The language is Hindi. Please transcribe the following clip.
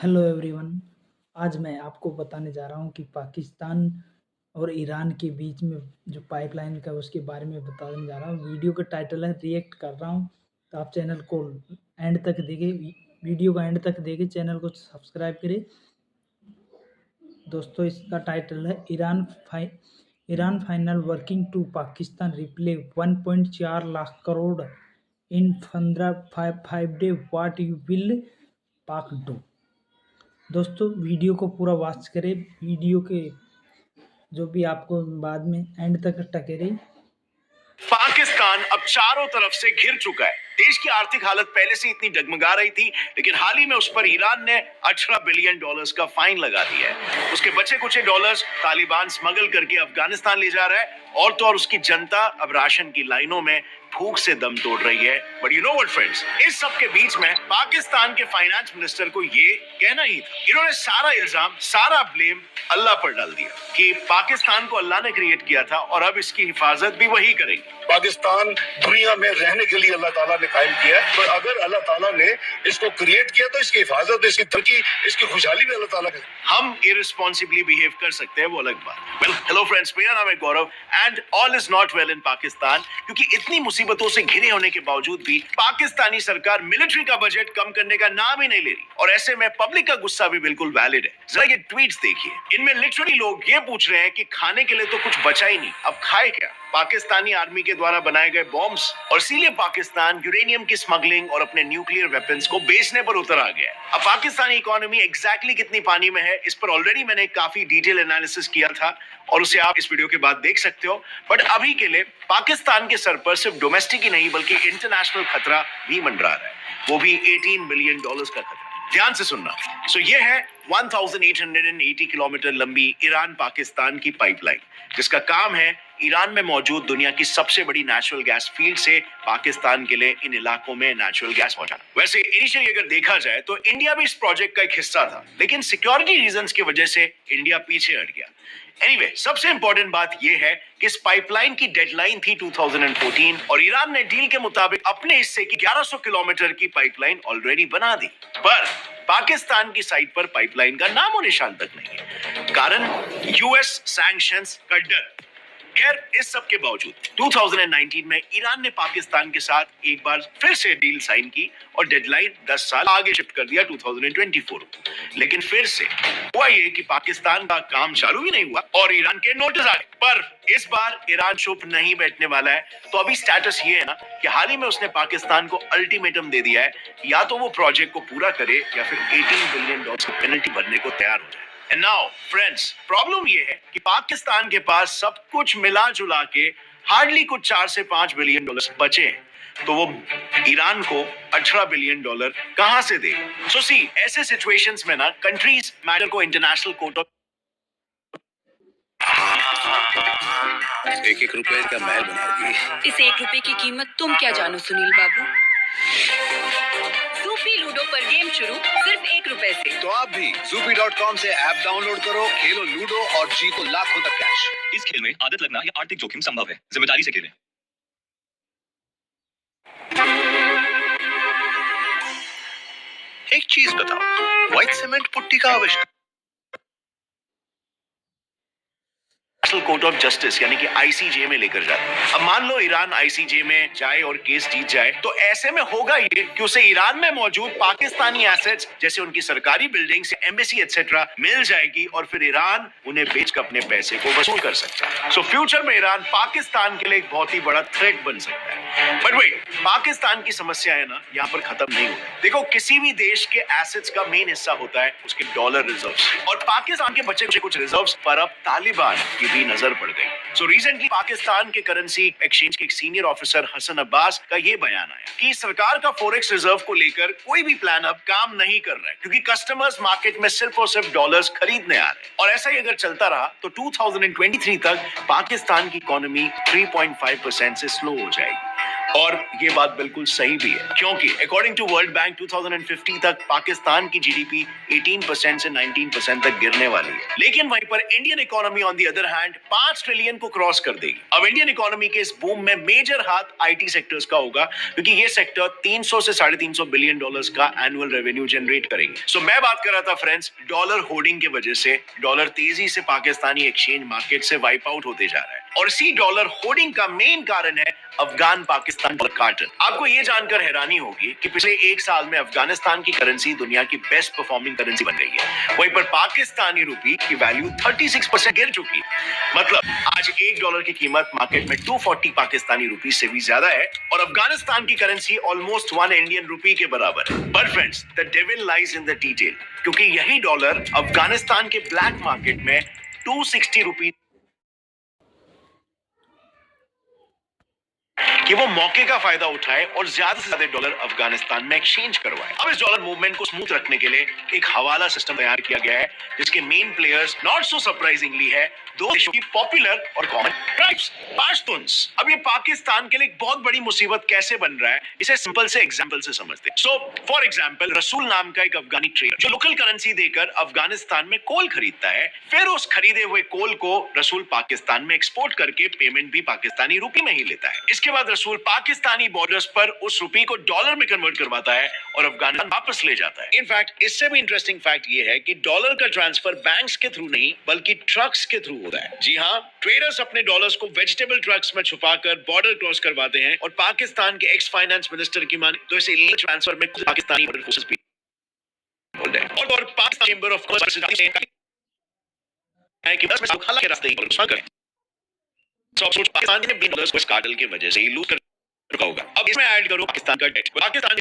Hello everyone. आज मैं आपको बताने जा रहा हूँ कि पाकिस्तान और ईरान के बीच में जो पाइपलाइन का उसके बारे में बताने जा रहा हूँ। वीडियो का टाइटल है रिएक्ट कर रहा हूँ, तो आप चैनल को एंड तक देखिए, वीडियो को एंड तक देखिए, चैनल को सब्सक्राइब करिए। दोस्तों, इसका टाइटल है Iran final working to Pakistan replay 1.4 lakh crore in 5 day what you will Pak do. दोस्तों, वीडियो को पूरा वॉच करें, वीडियो के जो भी आपको बाद में एंड तक टके रही। पाकिस्तान अब चारों तरफ से घिर चुका है। देश की आर्थिक हालत पहले से इतनी डगमगा रही थी, लेकिन हाल ही में उस पर ईरान ने $18 बिलियन का फाइन लगा दिया है। उसके बचे कुचे डॉलर्स तालिबान स्मगल करके अफगानिस्तान ले जा रहा है, और तो और उसकी जनता अब राशन की लाइनों में भूख से दम तोड़ रही है। But you know what friends, इस सब के बीच में पाकिस्तान के फाइनेंस मिनिस्टर को ये कहना ही था। इन्होंने सारा इल्जाम, सारा ब्लेम अल्लाह पर डाल दिया कि पाकिस्तान को अल्लाह ने क्रिएट किया था और अब इसकी हिफाजत भी वही करेगी। पाकिस्तान दुनिया में रहने के लिए अल्लाह ताला ने कायम किया है, तो अगर अल्लाह ताला ने इसको क्रिएट किया तो इसकी हिफाजत, इसकी तरक्की, इसकी खुशहाली भी अल्लाह ताला करे। हम इररिस्पॉन्सिबली बिहेव कर सकते हैं, वो अलग बात। वेल, हेलो फ्रेंड्स, मेरा नाम है Gaurav and all is not well in Pakistan, क्योंकि इतनी मुसीबतों से घिरे होने के बावजूद भी पाकिस्तानी सरकार मिलिट्री का बजट कम करने का नाम ही नहीं ले रही, और ऐसे में पब्लिक का गुस्सा भी बिल्कुल वैलिड है। जरा ये ट्वीट्स देखिए, इनमें लिटरली लोग ये पूछ रहे हैं कि खाने के लिए तो कुछ बचा ही नहीं, अब खाए क्या। पाकिस्तानी आर्मी के द्वारा बनाए गए बॉम्ब्स, और इसीलिए पाकिस्तान यूरेनियम की स्मगलिंग और अपने न्यूक्लियर वेपन्स को बेचने पर उतर आ गया है। अब पाकिस्तानी इकोनॉमी एग्जैक्टली कितनी पानी में है, इस पर ऑलरेडी मैंने काफी डिटेल एनालिसिस किया था, और उसे आप इस वीडियो के बाद देख सकते हो। बट अभी के लिए पाकिस्तान के सर पर सिर्फ डोमेस्टिक ही नहीं बल्कि इंटरनेशनल खतरा भी मंडरा रहा है, वो भी $18 बिलियन का खतरा। ध्यान से सुनना। सो ये है 1880 किलोमीटर लंबी ईरान पाकिस्तान की पाइपलाइन, जिसका काम है ईरान में मौजूद दुनिया की सबसे बड़ी नेचुरल गैस फील्ड से पाकिस्तान के लिए इन इलाकों में नेचुरल गैस पहुंचाना। वैसे इनिशियली अगर देखा जाए तो इंडिया भी इस प्रोजेक्ट का एक हिस्सा था, लेकिन सिक्योरिटी रीजंस की वजह से इंडिया पीछे हट गया। एनीवे, सबसे इंपॉर्टेंट बात यह है कि इस पाइपलाइन की डेडलाइन थी 2014, और ईरान ने डील के मुताबिक अपने हिस्से की 1100 किलोमीटर की पाइपलाइन ऑलरेडी बना दी। पर पाकिस्तान की साइड पर पाइपलाइन का नामो निशान तक नहीं है, कारण यूएस सैंक्शंस का डर। खैर, इस सब के बावजूद 2019 में ईरान ने पाकिस्तान के साथ एक बार फिर से डील साइन की और डेडलाइन 10 साल आगे शिफ्ट कर दिया 2024। लेकिन फिर से हुआ ये कि पाकिस्तान का काम चालू ही नहीं हुआ और ईरान के नोटिस आ गए। पर इस बार ईरान चुप नहीं बैठने वाला है। तो अभी स्टेटस ये है ना कि हाल ही में उसने पाकिस्तान को अल्टीमेटम दे दिया है, या तो वो प्रोजेक्ट को पूरा करे या फिर $18 बिलियन की पेनल्टी भरने को तैयार हो जाए। And now, friends, प्रॉब्लम ये है कि पाकिस्तान के पास सब कुछ मिला जुला के हार्डली कुछ $4 से $5 बिलियन बचे हैं, तो वो ईरान को $18 बिलियन कहां से दे। सो सी, ऐसे सिचुएशंस में ना कंट्रीज मैटर को इंटरनेशनल कोर्ट ऑफ एक रुपए का महल बनाओगी। इस ₹1 की कीमत तुम क्या जानो सुनील बाबू। सूफी लूडो पर गेम शुरू सिर्फ ₹1 से। तो आप भी Zupi.com से ऐप डाउनलोड करो, खेलो लूडो और जीतो लाखों तक कैश। इस खेल में आदत लगना या आर्थिक जोखिम संभव है, जिम्मेदारी से खेलें। एक चीज बताओ, व्हाइट सीमेंट पुट्टी का आविष्कार कोर्ट ऑफ जस्टिस यानी कि आईसीजे में लेकर जाते हैं। अब मान लो ईरान आईसीजे में जाए और केस जीत जाए, तो ऐसे में होगा ये कि उसे ईरान में मौजूद पाकिस्तानी एसेट्स जैसे उनकी सरकारी बिल्डिंग्स, एम्बेसी एक्सेट्रा मिल जाएगी, और फिर ईरान उन्हें बेचकर अपने पैसे को वसूल कर सकता है। सो फ्यूचर में ईरान पाकिस्तान के लिए एक बहुत ही बड़ा थ्रेट बन सकता है। बट वेट, पाकिस्तान की समस्या है ना यहाँ पर खत्म नहीं होती। देखो, किसी भी देश के एसेट्स का मेन हिस्सा होता है उसके डॉलर रिजर्व्स, और पाकिस्तान के बचे कुछ रिजर्व्स पर अब तालिबान की भी नजर पड़ गई। सो रिसेंटली पाकिस्तान के करेंसी एक्सचेंज के एक सीनियर ऑफिसर हसन अब्बास का ये बयान आया कि सरकार का फॉरेक्स रिजर्व को लेकर कोई भी प्लान अब काम नहीं कर रहा है, क्योंकि कस्टमर्स मार्केट में सिर्फ और सिर्फ डॉलर्स खरीदने आ रहे हैं। और ऐसा ही अगर चलता रहा तो 2023 तक पाकिस्तान की इकोनॉमी 3.5% से स्लो हो जाएगी। और ये बात बिल्कुल सही भी है, क्योंकि अकॉर्डिंग टू वर्ल्ड बैंक 2050 तक पाकिस्तान की जीडीपी 18% से 19% तक गिरने वाली है। लेकिन वहीं पर Indian economy on the other hand 5 trillion को क्रॉस कर देगी। अब इंडियन इकोनॉमी के इस बूम में मेजर हाथ आईटी सेक्टर्स का होगा, क्योंकि ये सेक्टर 300 से 350 बिलियन डॉलर्स का एनुअल रेवेन्यू जनरेट करेंगे। सो मैं बात कर रहा था फ्रेंड्स, डॉलर होर्डिंग की वजह से डॉलर तेजी से पाकिस्तानी एक्सचेंज मार्केट से वाइप आउट होते जा रहा है, और इसी डॉलर होर्डिंग का मेन कारण है अफगान पाकिस्तान कार्टल। आपको ये जानकर हैरानी होगी कि पिछले 1 साल में अफगानिस्तान की करेंसी दुनिया की बेस्ट परफॉर्मिंग करेंसी बन गई है। वहीं पर पाकिस्तानी रुपी की वैल्यू 36% गिर चुकी है। मतलब आज $1 की कीमत मार्केट में 240 पाकिस्तानी रुपी से भी ज्यादा है, और अफगानिस्तान की करेंसी ऑलमोस्ट 1 इंडियन रुपी के बराबर है। But friends, the devil lies in the detail, क्योंकि यही डॉलर अफगानिस्तान के ब्लैक मार्केट में 260 रुपी कि वो मौके का फायदा उठाए और ज्यादा से ज्यादा डॉलर अफगानिस्तान में एक्सचेंज करवाए। अब इस डॉलर मूवमेंट को स्मूथ रखने के लिए एक हवाला सिस्टम तैयार किया गया है, जिसके main players not so surprisingly है 2 देशों की पॉपुलर और कॉमन ट्राइब्स, पश्तून्स। अब ये पाकिस्तान के लिए एक बहुत बड़ी मुसीबत कैसे बन रहा है, इसे सिंपल से एग्जांपल से समझते हैं। सो फॉर एग्जांपल, रसूल नाम का एक अफगानी ट्रेडर जो लोकल करेंसी देकर अफगानिस्तान में कोल खरीदता है, फिर उस खरीदे हुए कोल को रसूल पाकिस्तान में एक्सपोर्ट करके पेमेंट भी पाकिस्तानी रुपी में ही लेता है। इसके बाद रसूल पाकिस्तानी बॉर्डर्स पर उस रुपी को डॉलर में कन्वर्ट करवाता है और अफगानिस्तान वापस ले जाता है। इनफैक्ट इससे भी इंटरेस्टिंग फैक्ट ये है कि डॉलर का ट्रांसफर बैंक्स के थ्रू नहीं बल्कि ट्रक्स के थ्रू होता है। जी हाँ, ट्रेडर्स अपने डॉलर्स को वेजिटेबल ट्रक्स में छुपाकर बॉर्डर क्रॉस करवाते हैं, और पाकिस्तान के एक्स फाइनेंस मिनिस्टर की माने तो इसे इलीगल ट्रांसफर में खुद पाकिस्तानी बॉर्डर फोर्सेस भी बोल रहे हैं। और पाकिस्तान चेंबर ऑफ कॉमर्स है कि बस में खाला के रास्ते ही करें। तो सोच पाकिस्तान ने $20 को इस कार्टेल की वजह से ही लूज कर चुका होगा। अब इसमें ऐड करो पाकिस्तान का डेट। पाकिस्तान